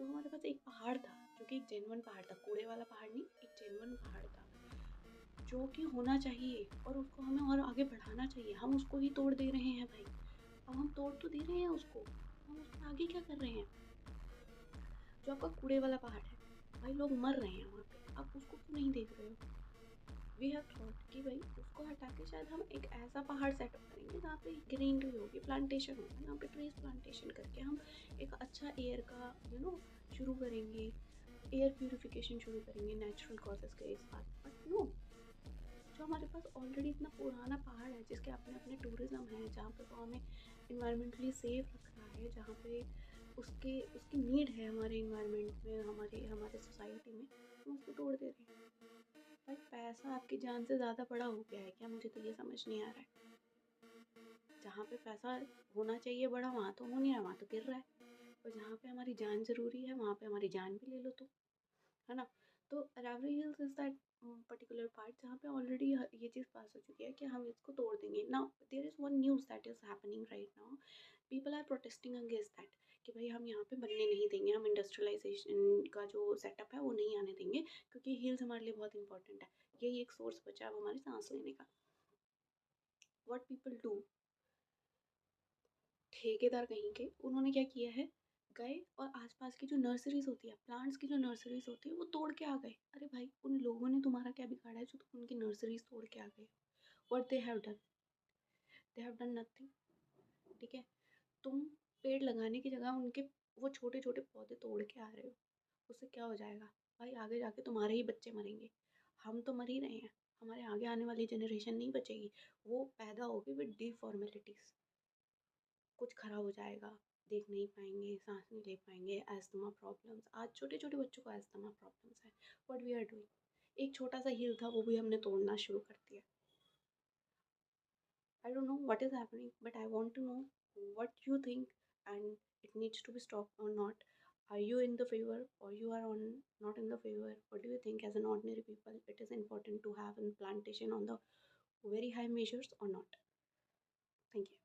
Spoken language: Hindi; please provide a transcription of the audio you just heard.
जो हमारे पास एक पहाड़ था, जो कि एक जेन्युइन पहाड़ था, कूड़े वाला पहाड़ नहीं, एक जेन्युइन पहाड़ था, जो कि होना चाहिए और उसको हमें और आगे बढ़ाना चाहिए। हम उसको ही तोड़ दे रहे हैं भाई। अब हम तोड़ तो दे रहे हैं उसको, हम उसमें आगे क्या कर रहे हैं? जो आपका कूड़े वाला पहाड़ है, भाई लोग मर रहे हैं वहाँ पे, आप उसको क्यों नहीं देख रहे हो? वी हैव थॉट कि भाई उसको हटा के शायद हम एक ऐसा पहाड़ सेटअप करेंगे जहाँ पे ग्रीनरी होगी, प्लांटेशन होगा, जहाँ पे ट्रीज प्लांटेशन करके हम एक अच्छा एयर का शुरू करेंगे, एयर प्यूरिफिकेशन शुरू करेंगे नेचुरल कॉजेस के साथ। बट नो, जो हमारे पास ऑलरेडी इतना पुराना पहाड़ है, जिसके अपने अपने टूरिज्म है, जहाँ पे वो हमें इन्वायरमेंटली सेफ रख रहा है, जहाँ पे उसके उसकी नीड है हमारे इन्वायरमेंट में, हमारे हमारे सोसाइटी में, हम उसको तोड़ दे रहे हैं। भाई पैसा आपकी जान से ज़्यादा बड़ा हो गया है क्या? मुझे तो ये समझ नहीं आ रहा है। जहाँ पे पैसा होना चाहिए बड़ा, वहाँ तो हो नहीं रहा, वहाँ तो गिर रहा है। और जहाँ पे हमारी जान ज़रूरी है, वहाँ पे हमारी जान भी ले लो तुम, है ना? तो Aravali hills is that particular part जहाँ पे ऑलरेडी ये चीज़ पास हो चुकी है कि हम इसको तोड़ देंगे। Now there is one news that is happening right now, people are protesting against that कि भाई हम यहाँ पे बनने नहीं देंगे, हम इंडस्ट्रियलाइजेशन का जो सेटअप है वो नहीं आने देंगे, क्योंकि हिल्स हमारे लिए बहुत इंपॉर्टेंट है। यही एक सोर्स बचा है अब हमारी सांस लेने का। व्हाट पीपल डू, ठेकेदार कहीं के, उन्होंने क्या किया है, गए और आसपास की जो नर्सरीज होती है, प्लांट्स की जो नर्सरीज होती है, वो तोड़ के आ गए। अरे भाई उन लोगों ने तुम्हारा क्या बिगाड़ा है जो तुम उनकी नर्सरीज तोड़ के आ गए? What they have done? They have done nothing. ठीक है, तुम पेड़ लगाने की जगह उनके वो छोटे छोटे पौधे तोड़ के आ रहे हो। उससे क्या हो जाएगा? भाई आगे जाके तुम्हारे ही बच्चे मरेंगे। हम तो मर ही रहे हैं, हमारे आगे आने वाली जनरेशन नहीं बचेगी। वो पैदा होगी विद डिफॉर्मेलिटीज, कुछ खराब हो जाएगा, देख नहीं पाएंगे, सांस नहीं ले पाएंगे, अस्थमा प्रॉब्लम्स। आज छोटे छोटे बच्चों को अस्थमा प्रॉब्लम्स है। व्हाट वी आर डूइंग, एक छोटा सा हील था वो भी हमने तोड़ना शुरू कर दिया। I don't know what is happening, but I want to know what you think, and it needs to be stopped और not. Are you in the favor or you are on not in the favor? What do you think as an ordinary people it is important to have a plantation on the very high measures or not? Thank you.